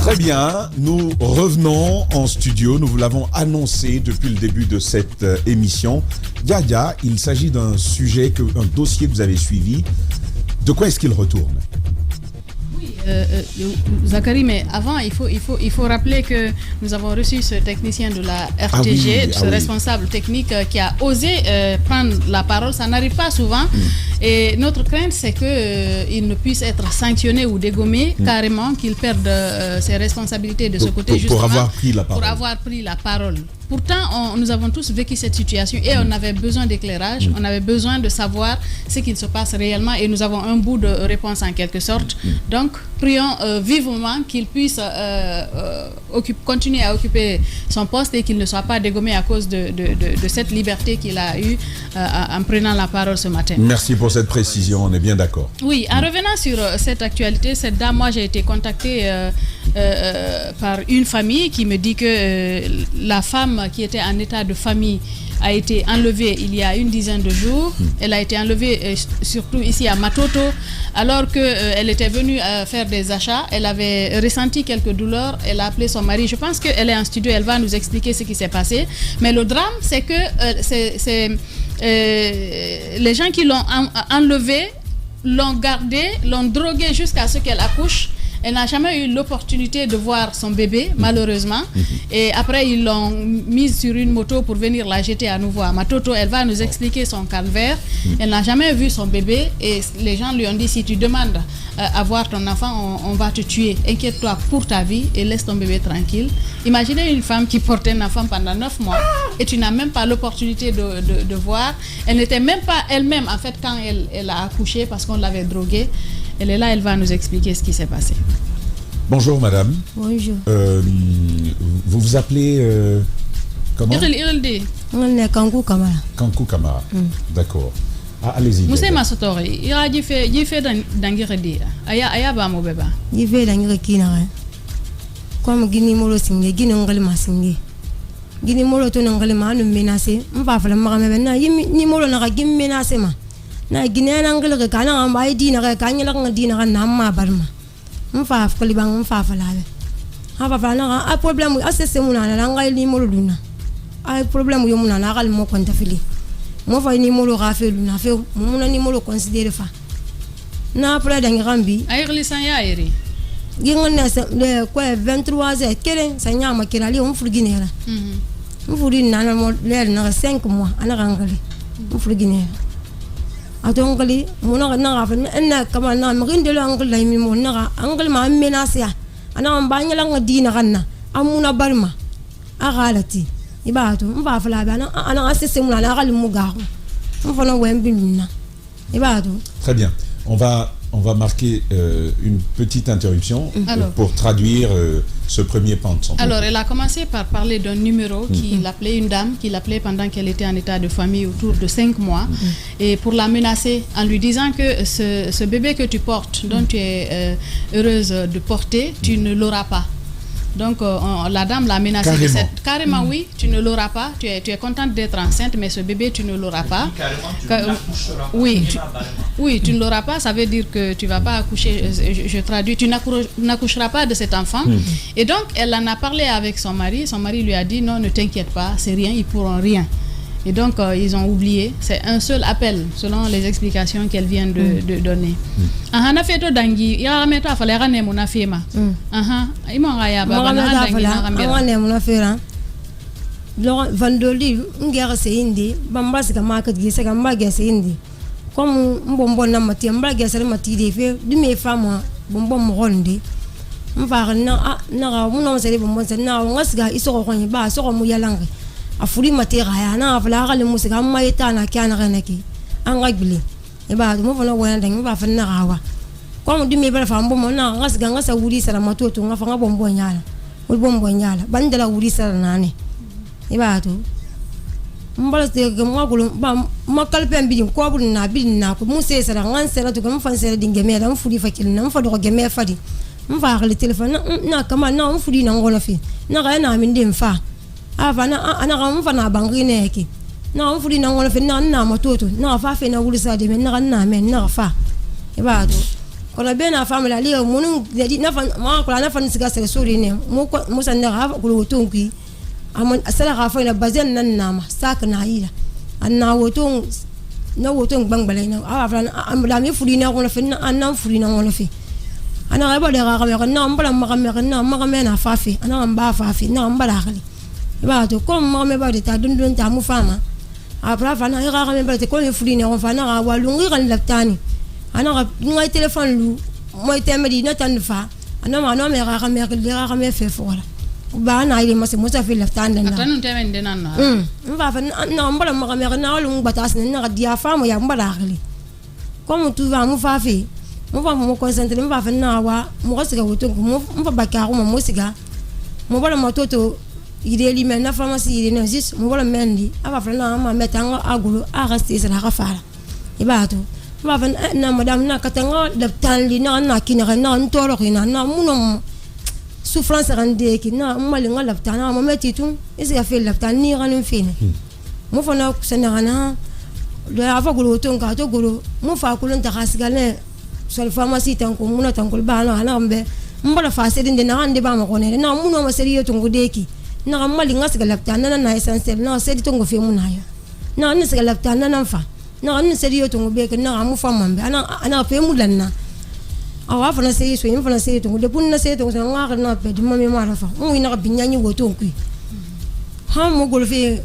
Très bien, nous revenons en studio, nous vous l'avons annoncé depuis le début de cette émission. Yaya, il s'agit d'un sujet, un dossier que vous avez suivi. De quoi est-ce qu'il retourne ? Zachary, mais avant, il faut rappeler que nous avons reçu ce technicien de la RTG, responsable technique qui a osé prendre la parole. Ça n'arrive pas souvent. Et notre crainte, c'est qu'il ne puisse être sanctionné ou dégommé carrément, qu'il perde ses responsabilités de ce côté, justement, pour avoir pris la parole. Pourtant, nous avons tous vécu cette situation et on avait besoin d'éclairage, on avait besoin de savoir ce qu'il se passe réellement et nous avons un bout de réponse en quelque sorte. Donc, prions vivement qu'il puisse continuer à occuper son poste et qu'il ne soit pas dégommé à cause de cette liberté qu'il a eue en prenant la parole ce matin. Merci pour cette précision, on est bien d'accord. Oui, en revenant sur cette actualité, cette dame, moi j'ai été contactée par une famille qui me dit que la femme qui était en état de famille a été enlevée il y a une dizaine de jours. Elle a été enlevée surtout ici à Matoto alors qu'elle était venue faire des achats. Elle avait ressenti quelques douleurs. Elle a appelé son mari. Je pense qu'elle est en studio. Elle va nous expliquer ce qui s'est passé. Mais le drame, c'est que les gens qui l'ont enlevée l'ont gardée, l'ont droguée jusqu'à ce qu'elle accouche. Elle n'a jamais eu l'opportunité de voir son bébé, malheureusement. Et après, ils l'ont mise sur une moto pour venir la jeter à nouveau à Matoto. Elle va nous expliquer son calvaire. Elle n'a jamais vu son bébé. Et les gens lui ont dit, si tu demandes à voir ton enfant, on va te tuer. Inquiète-toi pour ta vie et laisse ton bébé tranquille. Imaginez une femme qui portait un enfant pendant 9 mois et tu n'as même pas l'opportunité de voir. Elle n'était même pas elle-même, en fait, quand elle a accouché parce qu'on l'avait droguée. Elle est là, elle va nous expliquer ce qui s'est passé. Bonjour madame. Bonjour. Vous vous appelez comment? Irildi. On est Kankou Kamara. Kankou Kamara. D'accord. Ah, allez-y. Moussa Massotori, il a dit fait d'Angirdi. Aya ba mo beba. Il fait d'Angirdi. Comme Guinée Molo Singé, Guinée Ongle Massingé. Guinée Molo Tonongle Manu menacé. On va faire le maramena. Ni Molo n'a pas menacé. Na Guinée Angle Kana, on va dire que Kanyang Dina Nama Barma. On va faire les bancs, on va faire la. Un problème, c'est mon langue, ni Moluna. Un problème, you m'en a le mot quantafili. Moi, fa ni molo rafel, na fait, mon animal considéré fa. Na après d'un rambi. Aïrli Sanyari. Gingon le quoi 23h, quel Sanya Makirali, on fourguinera. On fourguine n'a 5 mois, à la rangali. On fourguinera. Atongli mona na na kama na mrin de l'angle la mi mona angle ma menace ana mbanya la dina kanna amuna barma agalati ibatu mba fala bana ana asese muna na gal muga mfona wembina ibatu. Très bien, on va marquer une petite interruption pour traduire ce premier pan de son propos. Alors, elle a commencé par parler d'un numéro qui l'appelait, une dame qui l'appelait pendant qu'elle était en état de famille autour de 5 mois et pour la menacer en lui disant que ce bébé que tu portes, dont tu es heureuse de porter, tu ne l'auras pas. Donc la dame l'a menacé carrément oui, tu ne l'auras pas, tu es contente d'être enceinte, mais ce bébé tu ne l'auras pas. Oui, tu ne l'auras pas, ça veut dire que tu ne vas pas accoucher, je traduis, tu n'accoucheras pas de cet enfant. Et donc elle en a parlé avec son mari lui a dit non, ne t'inquiète pas, c'est rien, ils pourront rien. Et donc ils ont oublié, c'est un seul appel selon les explications qu'elle vient de donner. Ana feto dangi ya meta fala ya ne mona fema. Imo ngaya baba na dangi na ngambira. Ne mona fera. Lo vandoli ngera se indi bambasi ka market gise ka mbage se indi. Comme mbombo na mati mbage se mati de fe du me fama bombo moronde. Mfara na muno se le bombo se na ngasiga isoko kwanye ba soko mu yalange. Afuri matera ya na afla ga le musika maita na kana ganaki anga gbili e ba mo fona wona dangi ba fana gawa ko mo dimi ba fa mbo na ngasa wuri sala matoto ngafa ngabombo nyala wo bombo nyala bandala wuri sala nane e ba to mbala te ga mo gulo ba makal pem bi ko bu na bi na ko mo se sala ngan sala to ga mo fan sala dinge me da mo furi fakil na mo fa do ga me fadi mo fa ga le telephone na kama na mo furi na ngolo fi na ga na min dem fa avana ana gamfana bangine yake na mfudi na ngolo fe na matoto na fa fe na wulisa de men na men na fa e ba do kono be na family ali munu dedi na fan ma ko na fan siga sere sori ne mo sanda ha ko woton ki amon asala ga fa na bazen nan na ma sak na ila anna woton na woton bangbale na afran amla mi furi na ko na fe na anna furi na ko fe ana ga ba de ga ga na mbala ma ga na fafi ana mba fafi na mbala khali ba to ko ma me ba de ta dun ta mu fama après fana ira ga me ba te ko le furi ne on fana ga walungi kan laptani ana ga ngai téléphone lu mo teme di na tan fa ana ma no me ga me fe fola ba na ile ma se mo sa fe laptani na atanu teme de nan na mba fa na mbala ma ga me na lu batas ne na ga dia fa mo ya mbala khali comme tu vas mu fa fe mo fa mo concentrer mo fa fa na wa mo ga se ga woto mo fa ba ka mo se ga mo bala mo toto ideli men na pharmacie ideli no zis mo wala mendi aba frana ma metanga agulu aga stesa na kafara ibato ma van na madame na katanga daptan li na kina na ntoro kina na muno souffrance rande ki na mali nga laptana mo meti tu isi ga fe laptan ni ganin fine mo fana kusana na do ava gulu to nga to gulu mo fa kulun ta kasigale sol pharmacie tan ko muno tan ko ba na mbe mbala fa sedin de na ande ba ma ko ne na muno ma seriyo to ngudeki na mali nga siga laptana na essentiel na sedi to ngofe mu nayo na ni siga laptana na fa na ni seriyo to ngobeke na amu fa mambe ana fe mu lanna awa fa na sey so yin fa na sey to de pun na sey to nga na pe di mami ma fa mu ina ka binyanyi wo to nkui ha mo golfe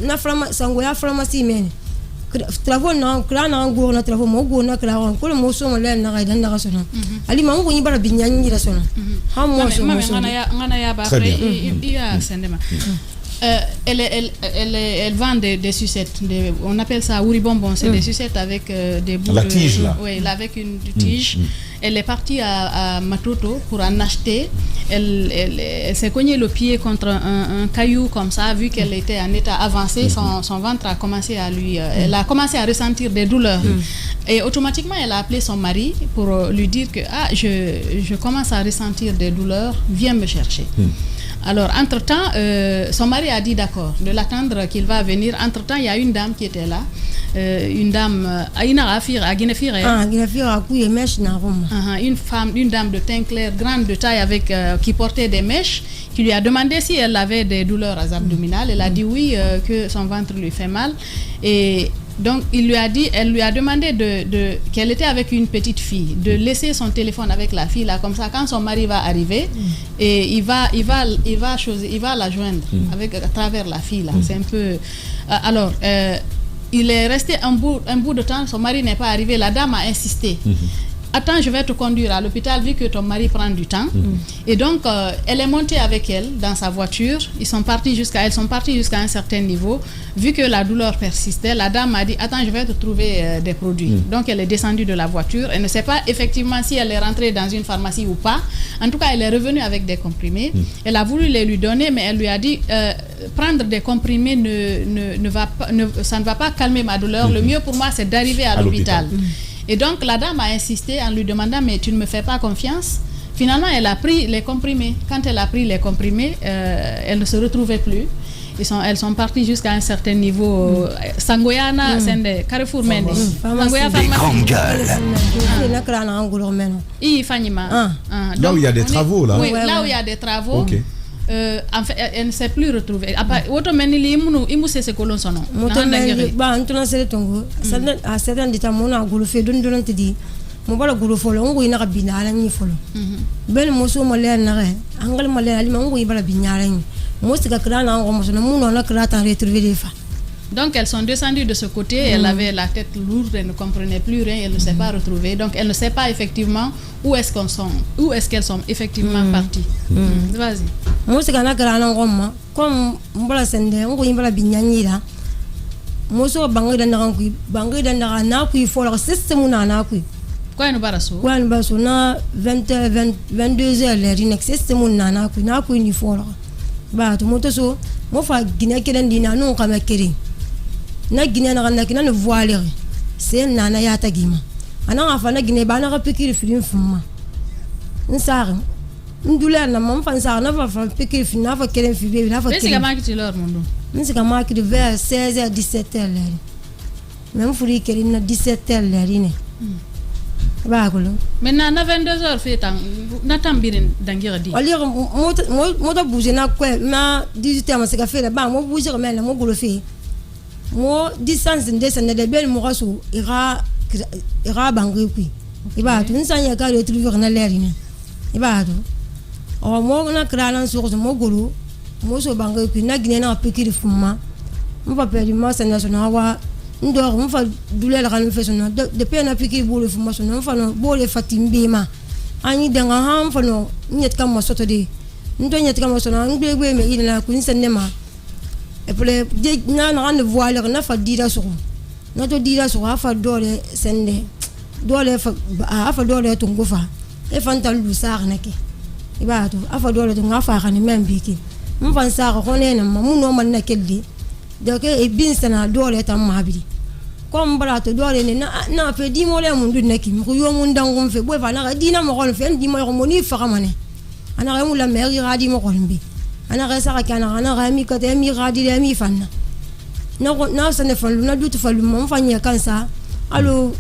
na frama sango ya pharmacie men travaux na kra na ngo na travaux mo go na kra ko mo so mo le na ga dan na so na ali ma ngo ni bara binyanyi ra so na ha mo so mo so ngana ya ba après ya sendema elle vend des sucettes on appelle ça ouri bonbon c'est des sucettes avec des bouts la tige là oui avec une tige. Elle est partie à Matoto pour en acheter. Elle s'est cognée le pied contre un caillou comme ça, vu qu'elle était en état avancé, son ventre a commencé à lui... elle a commencé à ressentir des douleurs. Et automatiquement, elle a appelé son mari pour lui dire que je commence à ressentir des douleurs, viens me chercher. Alors, entre-temps, son mari a dit d'accord, de l'attendre qu'il va venir. Entre-temps, il y a une dame qui était là. Une dame, une dame de teint clair, grande de taille, avec qui portait des mèches, qui lui a demandé si elle avait des douleurs abdominales. Elle a dit oui, que son ventre lui fait mal. Et donc elle lui a demandé qu'elle était avec une petite fille, de laisser son téléphone avec la fille là, comme ça quand son mari va arriver, et il va la joindre à travers la fille là. C'est un peu alors. Il est resté un bout de temps, son mari n'est pas arrivé, la dame a insisté. Attends, je vais te conduire à l'hôpital vu que ton mari prend du temps. Et donc, elle est montée avec elle dans sa voiture. Elles sont partis jusqu'à un certain niveau. Vu que la douleur persistait, la dame a dit, attends, je vais te trouver des produits. Donc, elle est descendue de la voiture. Elle ne sait pas effectivement si elle est rentrée dans une pharmacie ou pas. En tout cas, elle est revenue avec des comprimés. Elle a voulu les lui donner, mais elle lui a dit, prendre des comprimés ça ne va pas calmer ma douleur. Le mieux pour moi, c'est d'arriver à l'hôpital. Et donc la dame a insisté en lui demandant mais tu ne me fais pas confiance. Finalement elle a pris les comprimés. Quand elle a pris les comprimés, elle ne se retrouvait plus. Elles sont parties jusqu'à un certain niveau. Sangoyana, c'est des Carrefour Mendes. Des grandes gueules. Là où il y a des travaux là. Oui, là où il y a des travaux. Okay. En fait, elle ne s'est plus retrouvée. Auto menili imu se kolon sono. Moto menili ba antuna sele tongo. Sadan a sadan dita mona gulu fe don don tidi. Mo bala gulu folo ngo ina ka binala ni folo. Ben mo so mo le na re. Angal mo le ali mo ngo ibala binala ni. Mo sika kra na ngo mo so mo no na kra ta retrouver des fa. Donc elles sont descendues de ce côté, elle avait la tête lourde, elle ne comprenait plus rien, elle ne s'est pas retrouvée. Donc elle ne sait pas effectivement où est-ce qu'elles sont effectivement parties. Vas-y. Moi c'est kana kana ngoma comme mbala sende ngo imbala binyanyira. Moi so bangi danda na ku ifo système na ku. Quoi no baraso? Quoi no baraso na 22h le rinex système na ku ni fo. Ba to moto so mo fa gina kelen dina no kama kiri. Na gina na kina no voile. C'est nana ya tagima. Ana afa na gina ba na ka pikiri film fuma. Nsara. Ndula na mam fa nsara na fa pikiri film na fa kelen film na fa kelen. Est-ce que marque l'heure mondo? Nsika marque de vers 16h 17h là. Même furi keri na 17h là rine. ba ko maintenant na 22h fait tan na tambirin dangira di ali mo to bouger na ko na 18h ma se ka fait ba mo bouger mais mo golo fait mo distance de ça de bel mo raso ira bangi ku iba to nsanya ka retrouver na l'air ni iba to o mo na krana so mo golo mo so bangi ku na gine na pikiri fuma mo pa perdre ma national wa ndor mo fa douleur kan fe sona de pena pikiri bolo fuma sona mo fa no bolo fatimbe ma ani danga ham fa no nyet kam mo soto de ndo nyet kam sona ngbe me ina ku nsenne ma et pour les na voir na fa dira so na to dira so afa dole sende dole fa afa dole to ngofa e fantal lu sar nake iba to afa dole to ngafa kan même biki mo fan sar ko ne na mu no man nakeldi donc e bin sana dole tam mabidi comme barato dole ne na fe di mo le mun du naki ko yo mun dangum fe bo fa na dina mo kon fe di mo ko ni fa kamane ana mu la meri radi mo kon bi ana ga sara kana ana ga mi ko te mi radi le mi fanna na sa ne falu na du to falu mo fanya kansa allo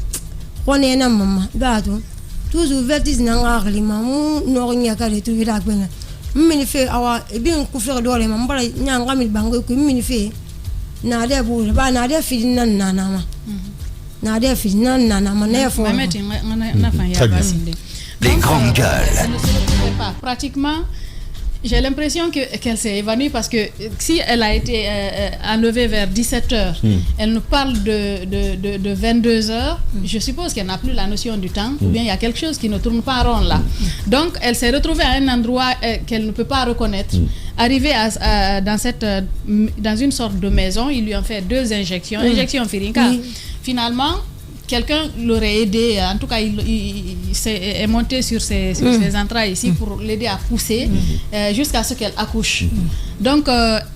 kone na mama gato toujours vertis na ngarli mamu no nya ka le tu ira kwena mini fe awa bin ku fe dole mam bara nya ngamil bango ku mini fe na de bu ba na de fi nan na ma na de fi nan na ma ne fo na fa ya basinde les grandes gueules pratiquement. J'ai l'impression qu'elle s'est évanouie parce que si elle a été enlevée vers 17h, elle nous parle de 22h, je suppose qu'elle n'a plus la notion du temps, ou bien il y a quelque chose qui ne tourne pas rond là. Donc elle s'est retrouvée à un endroit qu'elle ne peut pas reconnaître. Arrivée dans une sorte de maison, ils lui ont fait 2 injections, injection Firinka. Finalement, quelqu'un l'aurait aidé, en tout cas il est monté sur ses entrailles ici pour l'aider à pousser jusqu'à ce qu'elle accouche. Donc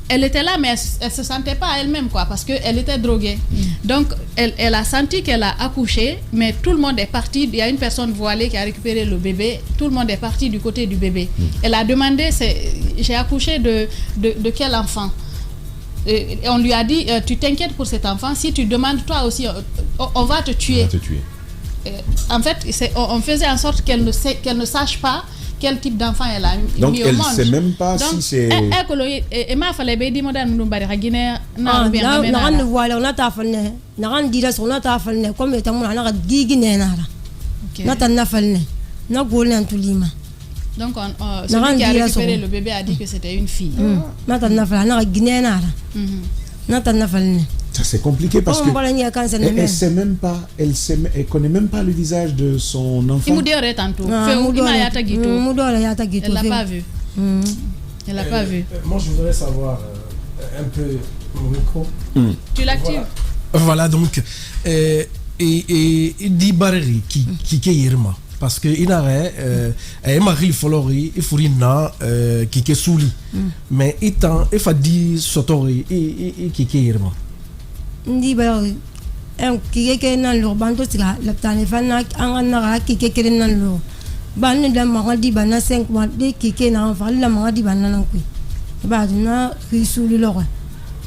elle était là mais elle se sentait pas elle-même quoi parce qu'elle était droguée. Donc elle a senti qu'elle a accouché mais tout le monde est parti, il y a une personne voilée qui a récupéré le bébé, tout le monde est parti du côté du bébé. Elle a demandé j'ai accouché de quel enfant? Et on lui a dit tu t'inquiètes pour cet enfant, si tu demandes toi aussi on va te tuer. En fait on faisait en sorte qu'elle ne sache pas quel type d'enfant elle a mis au monde. Donc elle ne sait même pas si c'est et ma fallait be di moderne nous bari Guinée na ran voilà on a ta falne na ran dira so na ta falne comme étant mon na gigi na na ta na falne na golne tulima. Donc celui qui a récupéré le bébé a dit que c'était une fille. Ça c'est compliqué parce que elle sait même pas, elle connaît même pas le visage de son enfant. Elle l'a pas vu. Elle l'a pas vu. Moi je voudrais savoir un peu mon micro. Tu l'actives. Voilà donc di barri qui Irma. Parce que il n'aurait Marie Folori il faut qui est souli mais étant il faut dire sotori et qui est Irma ndi ba qui est nan lo banto sira la tane fana angana qui est nan lo ban da ma di bana 5 mois de qui est na fa la ma di bana nan ku ba na ki souli lo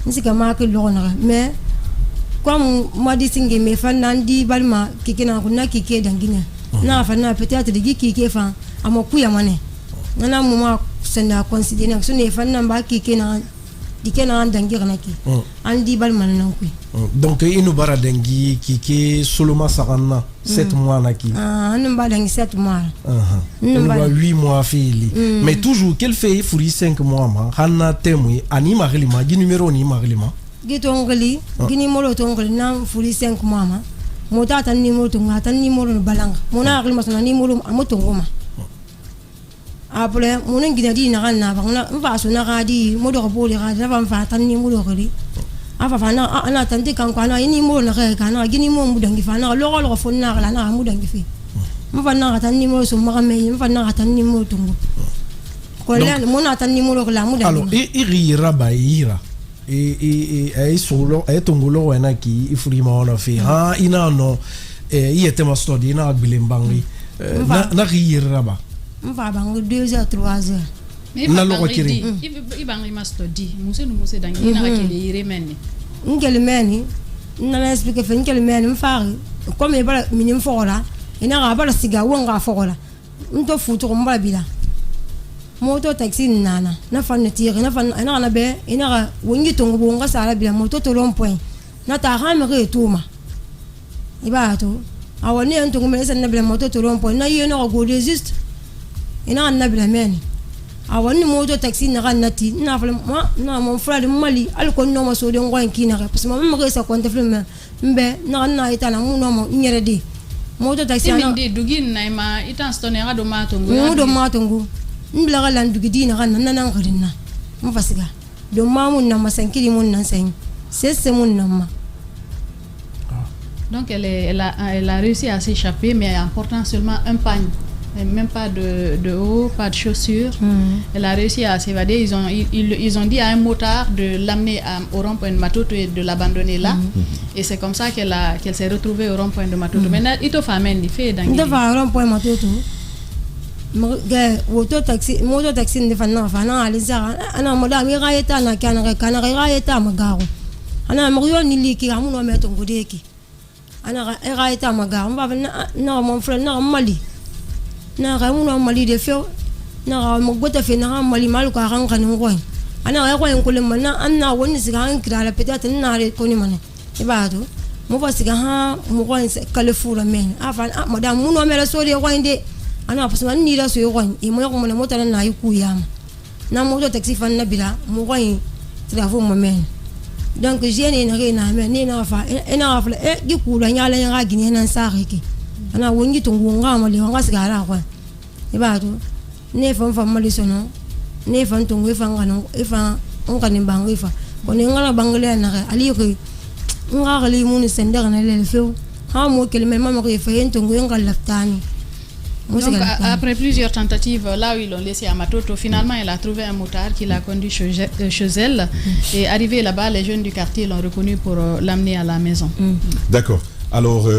ni ka ma ke lo na mais comme moi di singe me fana di balma qui est na kuna qui est dangina na fa na peut-être de qui fa amokuya mane na mama senda considérer que ce n'est fa na ba qui na dikena dangira na ki andi bal man na ku donc inu bara dangi qui soloma sarana 7 mois na ki anu ba dangi 7 mois anu ba 8 mois fili mais toujours qu'elle fait furi 5 mois ma hanna temui ani maglima gi numéro ni maglima gitongli gi numéro tongli na furi 5 mois ma mota tan numéro to ngata numéro balanga mona agli masana numéro amoto ngoma après mon ngi di na na ba mfa so na ga di mo do bo le ga na fa tan numéro ri afa fa na ana tan di kan ko na ni numéro na ga kana gi numéro mu dangi fa na lo fo na la na mu dangi fi mfa na tan numéro so ma me mfa na tan numéro to ngo ko le mo na tan numéro la mu dangi alors iri raba ira e solo e tongolo ena ki ifurima ona fi ha ina no yete ma study na agbilembangi na raba mfa bango 2h 3h na lo kiri ibangi ma study muse dangi na kele ire menni ngel meni na explique fe ngel meni mfa comme e bara minim fora ina ga bala siga wonga fogola nto futu ko mbala bila moto taxi nana na fan tire na fan ina na be ina ga wongi tongo bonga sala bila moto to lom point na ta ha me re tuma iba to awani en tongo me na bila moto to lom point na yeno go resist ina na bila men awani moto taxi na ga nati na fa na mon frère mali al ko no ma so de ngwan kina ga parce que ma me sa konte film mbe na ita na mu no mo nyere di moto taxi na de dugin na ma ita stone ga do matongo mbila ga lan dugi na ga nan ngirina mu fasiga do ma mun na masankiri mun nan sen c'est mun na ma. Donc elle a réussi à s'échapper, mais en portant seulement un pagne, même pas de haut, pas de chaussures. Elle a réussi à s'évader. Ils ont dit à un motard de l'amener au rond-point de Matoto et de l'abandonner là. Et c'est comme ça qu'elle s'est retrouvée au rond-point de Matoto. Maintenant, il te fait amener, il fait dans le rond-point de Matoto. Moto taxi ne fa na aliza ana moda mi ga eta na kana ga eta magaro ana mo yo ni liki ga muno meto ngudeki ana ga eta magaro mba na mon frère na mali na ga muno mali de feo na ga mo gota fe na mali mal ko ga ngani ngoy ana ga ko en kulema na ana woni siga an kira la peut-être na re ko ni mane e ba do mo ba siga ha mo ko en kalefura men afa madame muno mela so de ko inde ana pasuma ni da so yogon e mo yogon na mota na yiku yama na moto taxi fan na bila mo goyin travo mo men donc jene na re na men ni na fa gi ku la nyala nga gine na sa reke ana wongi to ngonga mo le nga sigara kwa e ba to ne fa mali sono ne fa to ngwe fa ngano e fa onka ni bangi fa ko ne ngala bangle na re ali ko nga gali mun sendera na le feu ha mo kelme mama ko fa yento ngwe laftani. Donc, après plusieurs tentatives, là où ils l'ont laissé à Matoto, finalement, elle a trouvé un motard qui l'a conduit chez elle. Et arrivé là-bas, les jeunes du quartier l'ont reconnu pour l'amener à la maison. D'accord. Alors,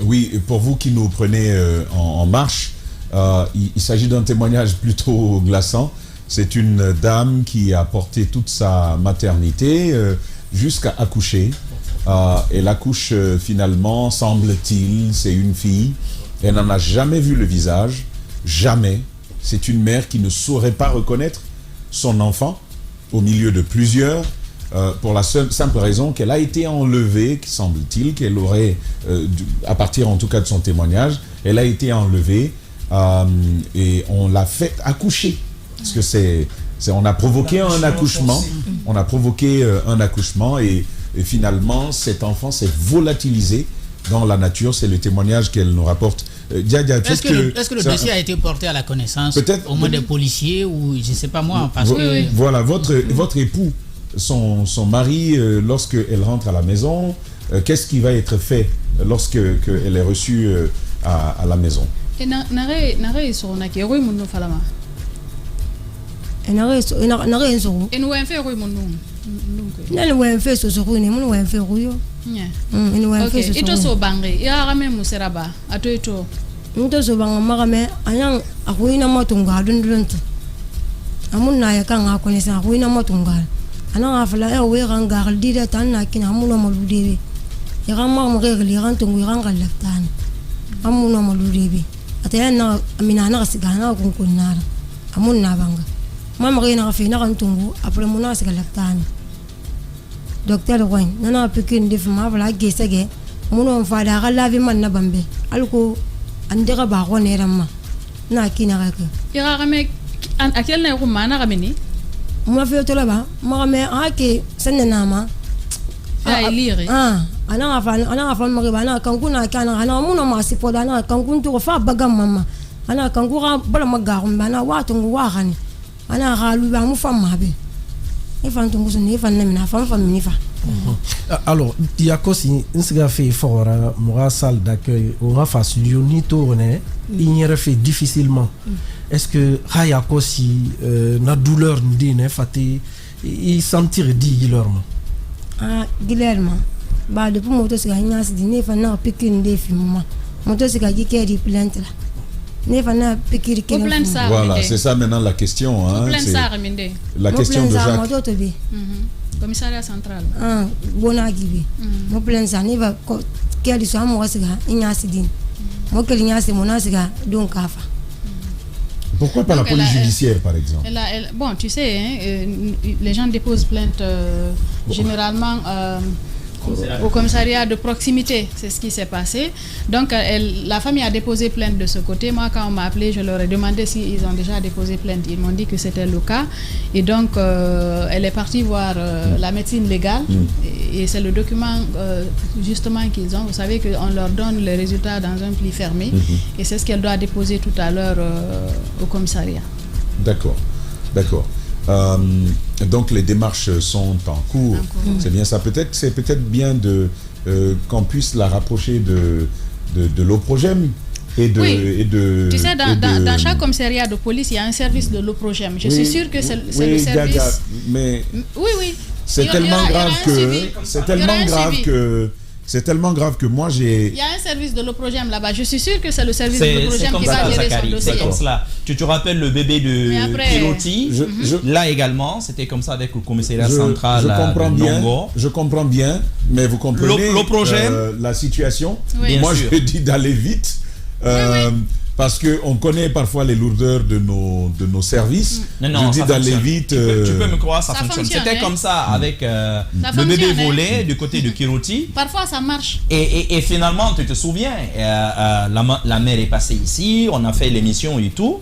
oui, pour vous qui nous prenez en marche, il s'agit d'un témoignage plutôt glaçant. C'est une dame qui a porté toute sa maternité jusqu'à accoucher. Elle accouche finalement, semble-t-il, c'est une fille. Elle n'en a jamais vu le visage, jamais. C'est une mère qui ne saurait pas reconnaître son enfant au milieu de plusieurs, pour la simple raison qu'elle a été enlevée, semble-t-il, qu'elle aurait, à partir en tout cas de son témoignage, elle a été enlevée et on l'a fait accoucher. Parce que on a provoqué un accouchement, et finalement cet enfant s'est volatilisé dans la nature. C'est le témoignage qu'elle nous rapporte. Est-ce que le dossier a été porté à la connaissance au moins des policiers ou je ne sais pas moi parce que... Voilà, votre époux, son mari, lorsqu'elle rentre à la maison, qu'est-ce qui va être fait lorsqu'elle est reçue à la maison? Ito so bange ya game museraba ato ito nto so banga magame ayang akuina matunga dunduntu amunna ya kanga akonesa akuina matunga ana afala e we ranga dida tanna kina amunna maludebe ya gama mo regli rantungu ranga laftan amunna maludebe atayana amina na sigana kunkunara amunna banga mama rena afina rantungu apre muna sigala laftan docteur Roy nana pikin def ma wala gesege muno fada ga lavi man na bambe alko andira ba go ne ramma na kina ga ke ira game akel na ko mana ga mini mo fe to la ba ma me ake sanna ma ai lire ana afa ma ga na kan kuna kana ana muno ma sipoda na kan kun to fa bagam mama ana kan ku ga bala maga ko bana wa to wa gani ana ga lu ba mu fa ma be. Alors, il y a aussi un fait fort, une salle d'accueil, on a fait l'unito, il y a fait difficilement. Est-ce que il y a aussi la douleur d'une fatigue, il sentir Guillermo? Guillermo, bah depuis mon tour c'est gagné, c'est dîner, il faut piquer une défi, mon tour c'est gagné qui est plainte là. Voilà, c'est ça maintenant la question. La question de Jacques. Commissariat central. moi que l'igna c'est mon asiga donc kafa. Pourquoi pas la police judiciaire, par exemple? Bon, tu sais, les gens déposent plainte généralement au commissariat de proximité. C'est ce qui s'est passé. Donc, la famille a déposé plainte de ce côté. Moi, quand on m'a appelé, je leur ai demandé s'ils ont déjà déposé plainte. Ils m'ont dit que c'était le cas. Et donc, elle est partie voir la médecine légale. Et c'est le document, justement, qu'ils ont. Vous savez qu'on leur donne les résultats dans un pli fermé. Et c'est ce qu'elle doit déposer tout à l'heure au commissariat. D'accord. Donc les démarches sont en cours. C'est bien ça. C'est peut-être bien qu'on puisse la rapprocher de l'OPROGEM et de. Tu sais, dans chaque commissariat de police, il y a un service de l'OPROGEM. Je suis sûr que c'est le service. Mais oui. C'est tellement grave que moi j'ai. Il y a un service de l'OPROGEM là-bas. Je suis sûr que c'est le service de l'OPROGEM qui va gérer son dossier. C'est comme cela. Tu te rappelles le bébé de Kiroti? Là également, c'était comme ça avec le commissariat central. Je comprends bien, mais vous comprenez la situation. Oui. Moi, je dis d'aller vite. Parce qu'on connaît parfois les lourdeurs de nos services. Non, je dis d'aller vite. Tu peux me croire, ça fonctionne. C'était comme ça avec le bébé volé du côté de Kiroti. Parfois, ça marche. Et finalement, tu te souviens, la mère est passée ici, on a fait l'émission et tout.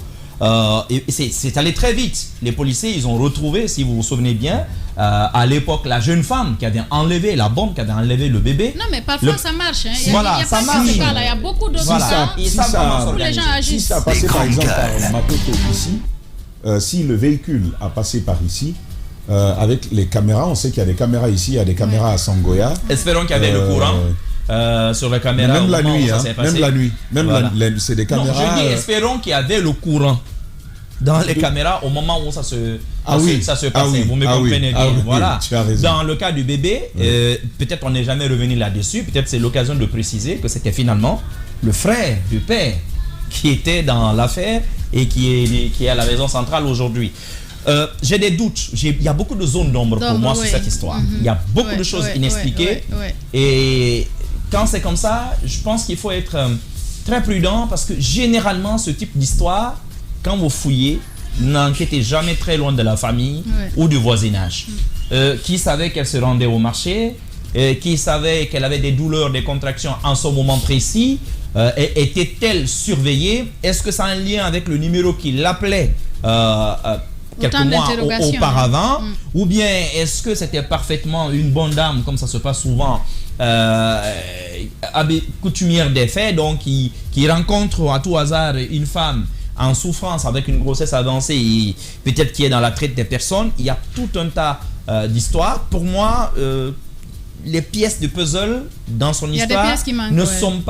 Et c'est allé très vite. Les policiers, ils ont retrouvé, si vous vous souvenez bien, à l'époque, la jeune femme qui avait enlevé la bombe, qui avait enlevé le bébé. Non, mais parfois ça marche. Il y a beaucoup d'autres cas. Si ça passait par exemple par Matoto ici, si le véhicule a passé par ici, avec les caméras, on sait qu'il y a des caméras ici, il y a des caméras à Sangoya. Espérons qu'il y avait le courant. Sur la caméra, même la nuit, c'est des caméras. Non, je dis, espérons qu'il y avait le courant dans les caméras au moment où ça se passait. Vous me comprenez bien. Voilà. Dans le cas du bébé, peut-être on n'est jamais revenu là-dessus. Peut-être c'est l'occasion de préciser que c'était finalement le frère du père qui était dans l'affaire et qui est à la maison centrale aujourd'hui. J'ai des doutes. Il y a beaucoup de zones d'ombre pour moi sur cette histoire. Il y a beaucoup de choses inexpliquées. Et quand c'est comme ça, je pense qu'il faut être très prudent parce que généralement, ce type d'histoire, quand vous fouillez, n'enquêtez jamais très loin de la famille ou du voisinage. Qui savait qu'elle se rendait au marché, qui savait qu'elle avait des douleurs, des contractions en ce moment précis, était-elle surveillée? Est-ce que ça a un lien avec le numéro qui l'appelait quelques mois auparavant, ou bien est-ce que c'était parfaitement une bonne dame, comme ça se passe souvent, coutumière des faits, donc qui rencontre à tout hasard une femme en souffrance avec une grossesse avancée et peut-être qui est dans la traite des personnes. Il y a tout un tas d'histoires. Pour moi, les pièces de puzzle dans son histoire ne sont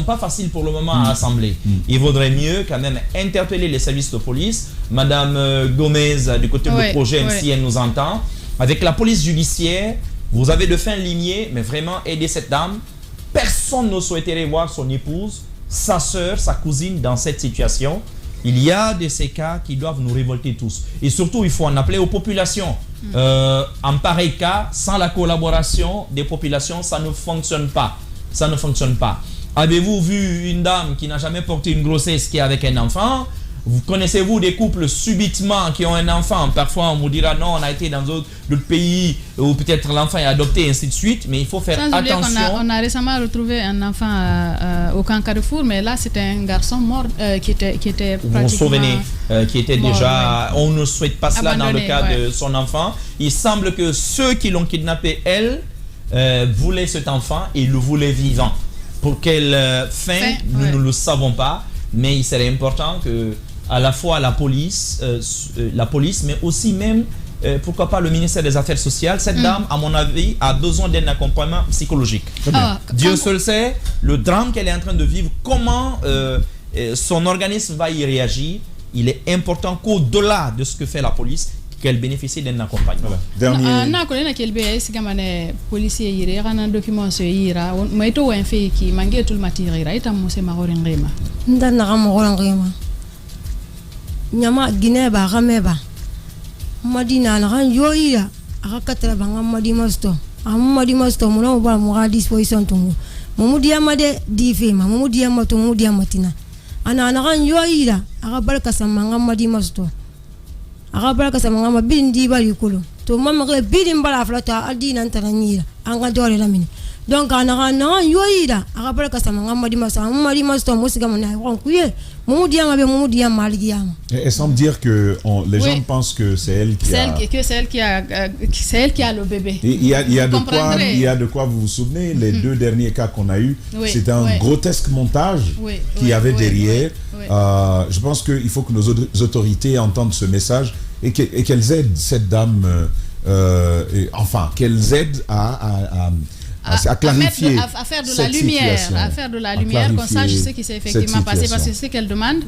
pas faciles pour le moment à assembler. Il vaudrait mieux quand même interpeller les services de police. Madame Gomez du côté du projet, si elle nous entend, avec la police judiciaire, vous avez de fins limiers, mais vraiment aider cette dame. Personne ne souhaiterait voir son épouse, sa soeur, sa cousine dans cette situation. Il y a de ces cas qui doivent nous révolter tous. Et surtout, il faut en appeler aux populations. En pareil cas, sans la collaboration des populations, ça ne fonctionne pas. Ça ne fonctionne pas. Avez-vous vu une dame qui n'a jamais porté une grossesse qui est avec un enfant? Connaissez-vous des couples subitement qui ont un enfant? Parfois, on vous dira non, on a été dans d'autres pays où peut-être l'enfant est adopté, et ainsi de suite. Mais il faut faire attention. On a récemment retrouvé un enfant au camp Carrefour, mais là, c'était un garçon mort qui était pratiquement... Vous vous souvenez, qui était mort, déjà... On ne souhaite pas cela dans le cas de son enfant. Il semble que ceux qui l'ont kidnappé, elle, voulaient cet enfant et le voulaient vivant. Pour quelle fin, nous ne le savons pas. Mais il serait important que à la fois la police, mais aussi même, pourquoi pas le ministère des Affaires sociales. Cette dame, à mon avis, a besoin d'un accompagnement psychologique. Dieu seul sait le drame qu'elle est en train de vivre, comment son organisme va y réagir. Il est important qu'au-delà de ce que fait la police, qu'elle bénéficie d'un accompagnement. Dernier. Policier un document sur ira, mais tout un fait qui manque tout le matériel. Et tam mose marorin rema. Ndana marorin rema. Nyama Guinée ba rameba. Madina na ran yoira. Akatara banga madi masto. Amadi masto mona ba mo à disposition tungu. Mumudiama de difema, Mumudiama to Mudiamatina. Anaran yoida, Arabalka Samanga di Masto. Arabalka Samanga bindi baricolo. To Mamma bidding balaflata, Adina and Taranira, Angadori Lamini. Donc Anaran yoida, Arabalka Samanga di Massa, Masto, Musigamana, Ronquier, Mumudiama Maligiam. Elle semble dire que les gens pensent que c'est elle qui c'est elle qui a le bébé. Il y a de quoi vous vous souvenez, les 2 derniers cas qu'on a eu, c'était un grotesque montage qu'il y avait derrière. Je pense qu'il faut que nos autorités entendent ce message et qu'elles aident cette dame, enfin, qu'elles aident à clarifier, à faire de la lumière, qu'on sache ce qui s'est effectivement passé, parce que c'est ce qu'elle demande,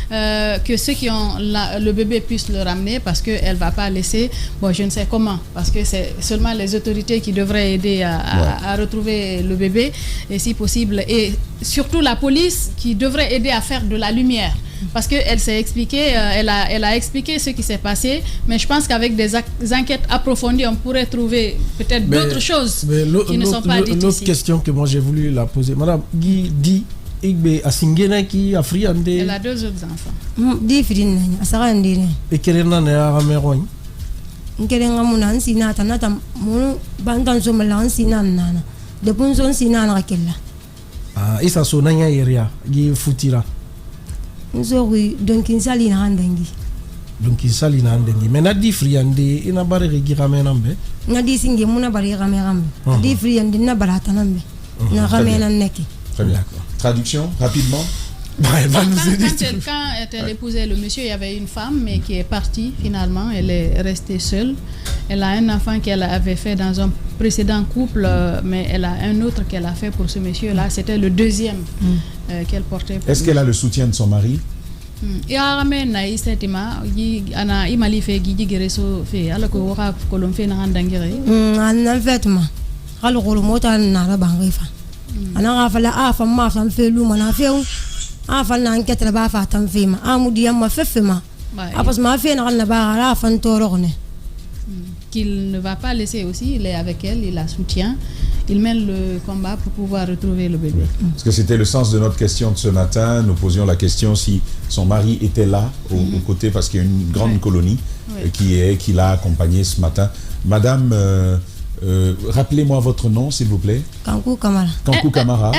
que ceux qui ont le bébé puissent le ramener, parce qu'elle ne va pas laisser, je ne sais comment, parce que c'est seulement les autorités qui devraient aider à retrouver le bébé, et si possible, et surtout la police qui devrait aider à faire de la lumière. Parce qu'elle s'est expliquée, elle a expliqué ce qui s'est passé, mais je pense qu'avec des enquêtes approfondies, on pourrait trouver peut-être d'autres choses qui ne sont pas dites ici. L'autre question que moi j'ai voulu la poser, Madame Guy dit, elle a 2 autres enfants. Et quelle est la Raméroine? Ah, et ça sonne à Area, Guy Foutira. Donc, il s'allie dans Dengi. Donc, il s'allie dans Dengi. Mais n'a dit friande, il n'a pas régi Ramérambe. N'a dit singe, mon abari Ramérambe. Dit friande, n'a pas ratanambe. N'a Raméraneki. Très bien. Traduction, rapidement. Quand elle épousait le monsieur, il y avait une femme, mais qui est partie finalement. Elle est restée seule. Elle a un enfant qu'elle avait fait dans un précédent couple, mais elle a un autre qu'elle a fait pour ce monsieur-là. C'était le 2e qu'elle portait. Est-ce qu'elle a le soutien de son mari? Qu'il ne va pas laisser aussi, il est avec elle, il la soutient, il mène le combat pour pouvoir retrouver le bébé. Parce que c'était le sens de notre question de ce matin. Nous posions la question si son mari était là aux côtés, parce qu'il y a une grande colonie qui l'a accompagné ce matin. Madame, rappelez-moi votre nom, s'il vous plaît. Kankou Kamara. Kankou Kamara.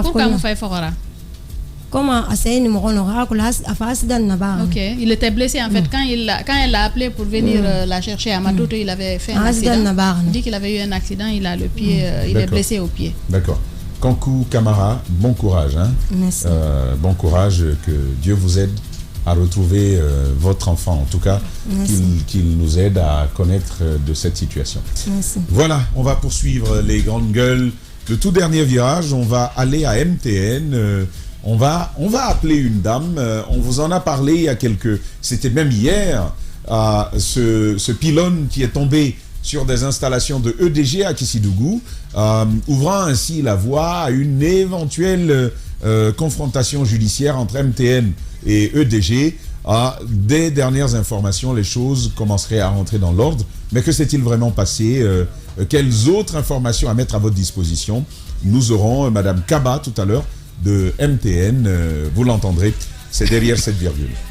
Pourquoi vous faites fort? Comment Ok, il était blessé en fait. Quand elle l'a appelé pour venir la chercher à Matoto, il avait fait un accident. Il dit qu'il avait eu un accident, il a le pied, il est blessé au pied. D'accord. Kankou Kamara, bon courage. Merci. Bon courage, que Dieu vous aide à retrouver votre enfant, en tout cas, qu'il nous aide à connaître de cette situation. Merci. Voilà, on va poursuivre les grandes gueules. Le tout dernier virage, on va aller à MTN. On va appeler une dame. On vous en a parlé il y a c'était même hier, ce pylône qui est tombé sur des installations de EDG à Kissidougou, ouvrant ainsi la voie à une éventuelle confrontation judiciaire entre MTN et EDG. Des dernières informations, les choses commenceraient à rentrer dans l'ordre. Mais que s'est-il vraiment passé? Quelles autres informations à mettre à votre disposition? Nous aurons Madame Kaba tout à l'heure de MTN. Vous l'entendrez, c'est derrière cette virgule.